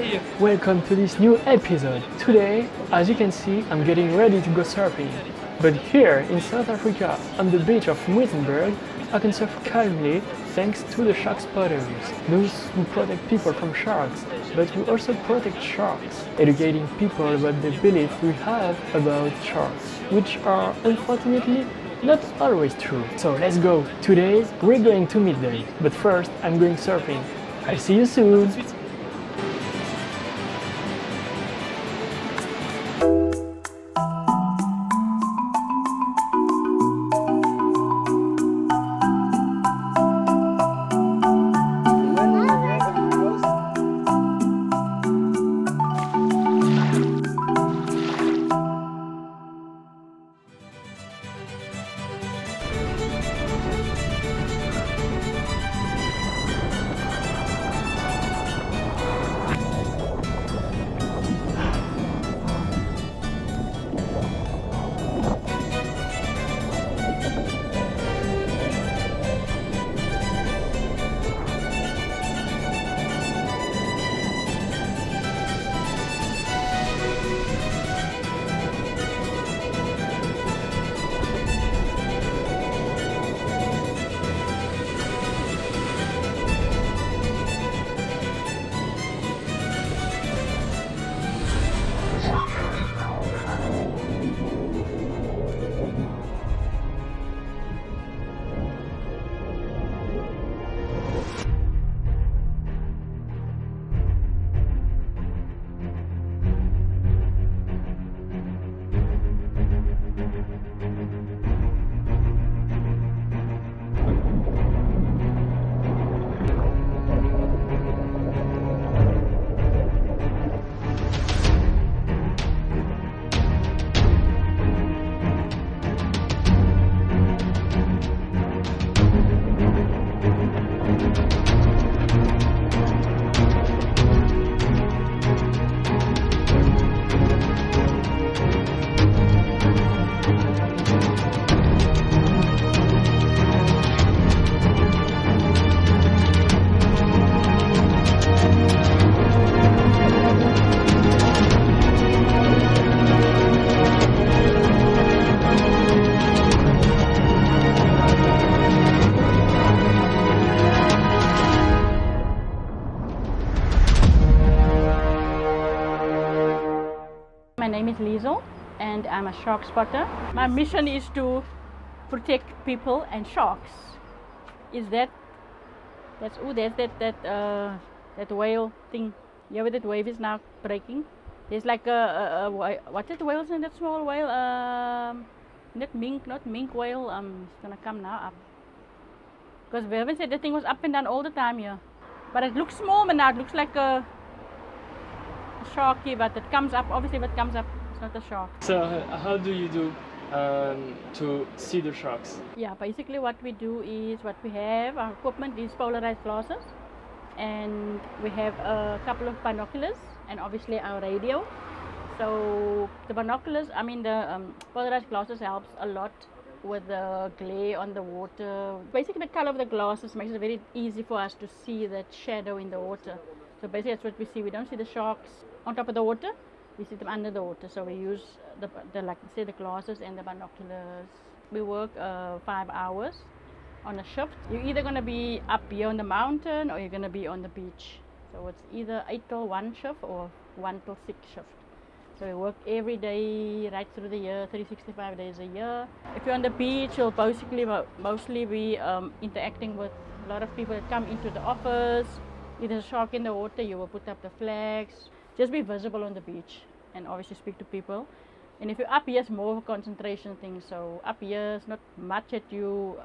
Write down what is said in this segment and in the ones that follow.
Hey! Welcome to this new episode. Today, as you can see, I'm getting ready to go surfing. But here in South Africa, on the beach of Muizenberg, I can surf calmly thanks to the shark spotters, those who protect people from sharks, but who also protect sharks, educating people about the belief we have about sharks, which are unfortunately not always true. So let's go. Today, we're going to meet them. But first, I'm going surfing. I'll see you soon. My name is Liesel and I'm a shark spotter. My mission is to protect people and sharks. Is that that whale thing? Yeah, where that wave is now breaking. There's like what's that whale in that small whale? Not mink whale. It's gonna come now up. Because Vervin said the thing was up and down all the time here. But it looks small, but now it looks like a sharky, but it comes up. Obviously, if it comes up, it's not a shark. So how do you do to see the sharks? Yeah, basically what we do is what we have. Our equipment is polarized glasses, and we have a couple of binoculars, and obviously our radio. So the binoculars, the polarized glasses helps a lot with the glare on the water. Basically, the color of the glasses makes it very easy for us to see that shadow in the water. So basically that's what we see. We don't see the sharks on top of the water, we see them under the water. So we use the glasses and the binoculars. We work 5 hours on a shift. You're either going to be up here on the mountain or you're going to be on the beach. So it's either 8 till 1 shift or 1 till 6 shift. So we work every day right through the year, 365 days a year. If you're on the beach, you'll mostly be interacting with a lot of people that come into the office. If there's a shark in the water, you will put up the flags. Just be visible on the beach and obviously speak to people. And if you're up here, it's more of a concentration thing. So up here, it's not much that you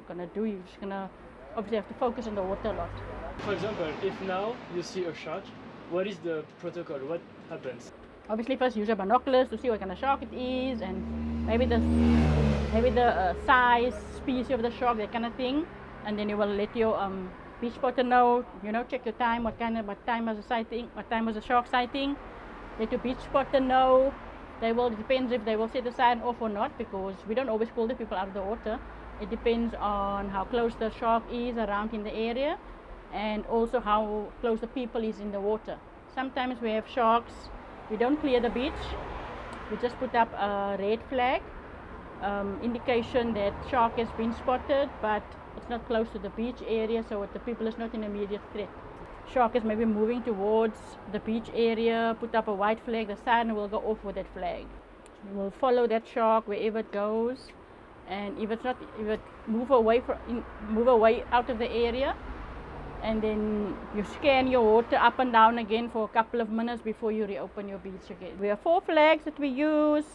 gonna do. You're just gonna obviously have to focus on the water a lot. For example, if now you see a shark, what is the protocol? What happens? Obviously, first use your binoculars to see what kind of shark it is, and maybe the size, species of the shark, that kind of thing. And then you will let your beach spotter know, check your time, what time was the sighting, what time was the shark sighting. Let your beach spotter know. It depends if they will set the sign off or not, because we don't always pull the people out of the water. It depends on how close the shark is around in the area, and also how close the people is in the water. sometimes we have sharks. We don't clear the beach. We just put up a red flag, indication that shark has been spotted, but it's not close to the beach area, so the people is not in immediate threat. Shark is maybe moving towards the beach area, put up a white flag, the siren will go off with that flag. We'll follow that shark wherever it goes, and if it move away out of the area, and then you scan your water up and down again for a couple of minutes before you reopen your beach again. We have 4 flags that we use: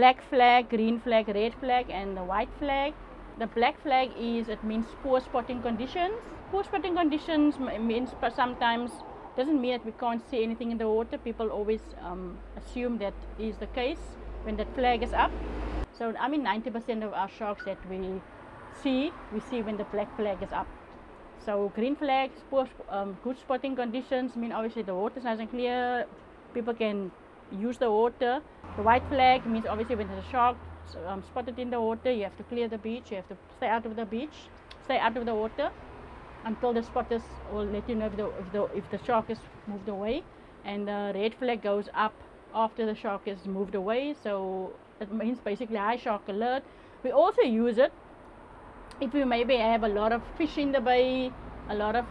black flag, green flag, red flag, and the white flag. The black flag it means poor spotting conditions. Poor spotting conditions means sometimes doesn't mean that we can't see anything in the water. People always assume that is the case when that flag is up. So 90% of our sharks that we see when the black flag is up. So green flags, poor, good spotting conditions mean obviously the water is nice and clear, people can use the water. The white flag means obviously when there's a shark spotted in the water, you have to clear the beach, you have to stay out of the water until the spotters will let you know if the shark is moved away. And the red flag goes up after the shark is moved away, so that means basically high shark alert. We also use it if we maybe have a lot of fish in the bay,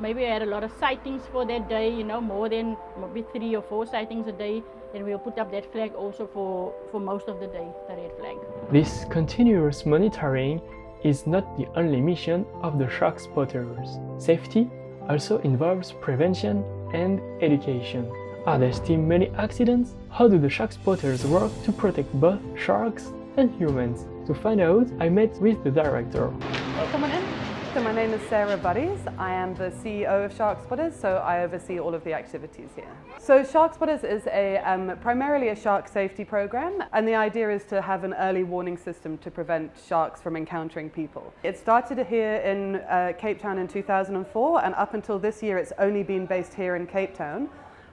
maybe we had a lot of sightings for that day, more than maybe 3 or 4 sightings a day, then we'll put up that flag also for most of the day, the red flag. This continuous monitoring is not the only mission of the shark spotters. Safety also involves prevention and education. Are there still many accidents? How do the shark spotters work to protect both sharks and humans? To find out, I met with the director. Come on in. So my name is Sarah Buddies. I am the CEO of Shark Spotters, so I oversee all of the activities here. So Shark Spotters is primarily a shark safety program, and the idea is to have an early warning system to prevent sharks from encountering people. It started here in Cape Town in 2004, and up until this year it's only been based here in Cape Town.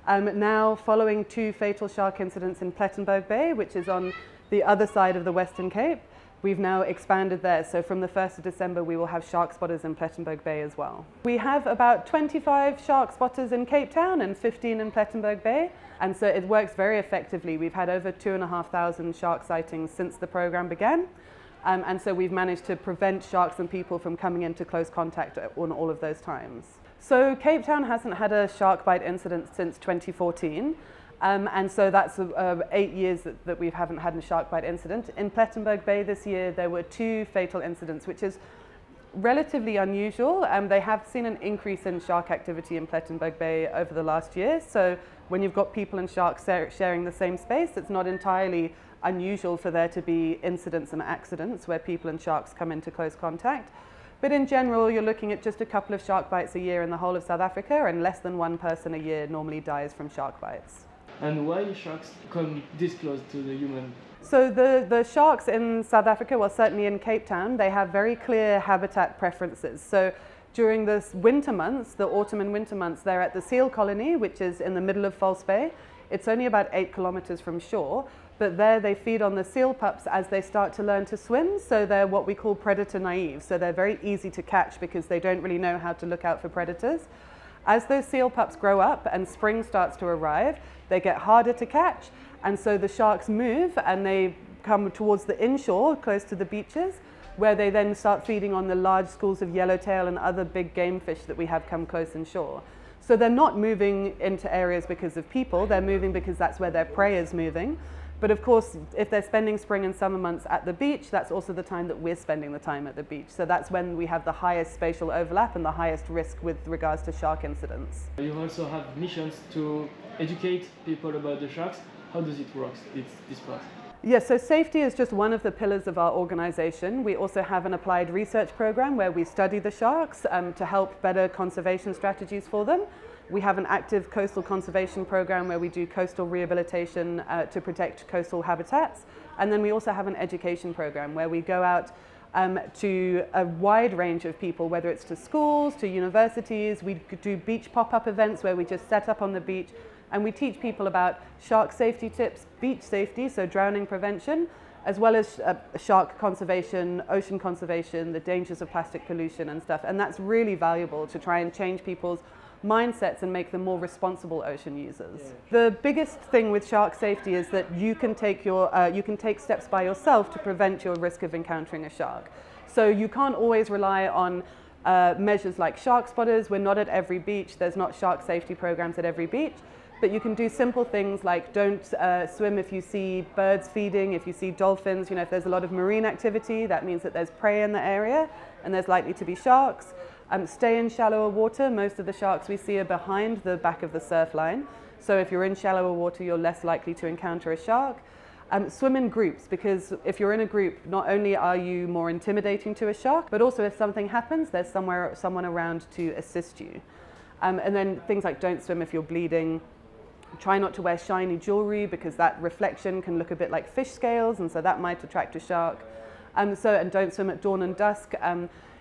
Now, following 2 fatal shark incidents in Plettenberg Bay, which is on the other side of the Western Cape, we've now expanded there. So from the 1st of December, we will have shark spotters in Plettenberg Bay as well. We have about 25 shark spotters in Cape Town and 15 in Plettenberg Bay. And so it works very effectively. We've had over 2,500 shark sightings since the program began. And so we've managed to prevent sharks and people from coming into close contact on all of those times. So Cape Town hasn't had a shark bite incident since 2014. And so that's 8 years that we haven't had a shark bite incident. In Plettenberg Bay this year, there were 2 fatal incidents, which is relatively unusual. They have seen an increase in shark activity in Plettenberg Bay over the last year. So when you've got people and sharks sharing the same space, it's not entirely unusual for there to be incidents and accidents where people and sharks come into close contact. But in general, you're looking at just a couple of shark bites a year in the whole of South Africa, and less than 1 person a year normally dies from shark bites. And why sharks come this close to the human? So the sharks in South Africa, well, certainly in Cape Town, they have very clear habitat preferences. So during the winter months, the autumn and winter months, they're at the seal colony, which is in the middle of False Bay. It's only about 8 kilometers from shore, but there they feed on the seal pups as they start to learn to swim. So they're what we call predator naive. So they're very easy to catch because they don't really know how to look out for predators. As those seal pups grow up and spring starts to arrive, they get harder to catch, and so the sharks move and they come towards the inshore, close to the beaches, where they then start feeding on the large schools of yellowtail and other big game fish that we have come close inshore. So they're not moving into areas because of people, they're moving because that's where their prey is moving. But of course, if they're spending spring and summer months at the beach, that's also the time that we're spending the time at the beach. So that's when we have the highest spatial overlap and the highest risk with regards to shark incidents. You also have missions to educate people about the sharks. How does it work, this part? Yes, so safety is just one of the pillars of our organization. We also have an applied research program where we study the sharks to help better conservation strategies for them. We have an active coastal conservation program where we do coastal rehabilitation to protect coastal habitats. And then we also have an education program where we go out to a wide range of people, whether it's to schools, to universities. We do beach pop-up events where we just set up on the beach and we teach people about shark safety tips, beach safety, so drowning prevention, as well as shark conservation, ocean conservation, the dangers of plastic pollution and stuff. And that's really valuable to try and change people's mindsets and make them more responsible ocean users. The biggest thing with shark safety is that you can take steps by yourself to prevent your risk of encountering a shark. So you can't always rely on measures like shark spotters. We're not at every beach. There's not shark safety programs at every beach. But you can do simple things like don't swim if you see birds feeding, if you see dolphins. If there's a lot of marine activity, that means that there's prey in the area and there's likely to be sharks. Stay in shallower water. Most of the sharks we see are behind the back of the surf line. So if you're in shallower water, you're less likely to encounter a shark. Swim in groups, because if you're in a group, not only are you more intimidating to a shark, but also if something happens, there's someone around to assist you. And then things like don't swim if you're bleeding. Try not to wear shiny jewelry because that reflection can look a bit like fish scales, and so that might attract a shark. And don't swim at dawn and dusk.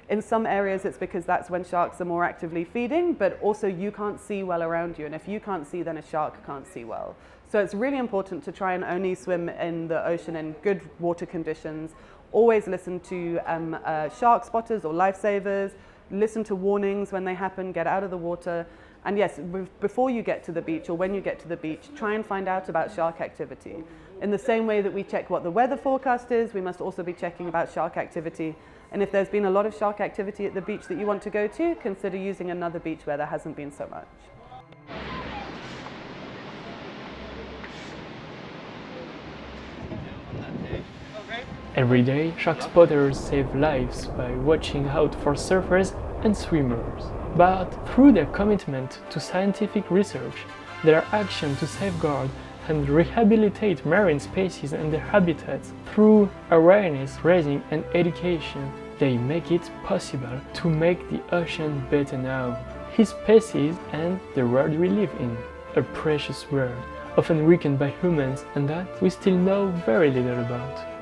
In some areas it's because that's when sharks are more actively feeding, but also you can't see well around you, and if you can't see, then a shark can't see well. So it's really important to try and only swim in the ocean in good water conditions. Always listen to shark spotters or lifesavers. Listen to warnings when they happen, get out of the water. And yes, before you get to the beach or when you get to the beach, try and find out about shark activity. In the same way that we check what the weather forecast is, we must also be checking about shark activity. And if there's been a lot of shark activity at the beach that you want to go to, consider using another beach where there hasn't been so much. Every day, shark spotters save lives by watching out for surfers and swimmers. But through their commitment to scientific research, their action to safeguard and rehabilitate marine species and their habitats, through awareness raising and education, they make it possible to make the ocean better now, his species and the world we live in. A precious world, often weakened by humans and that we still know very little about.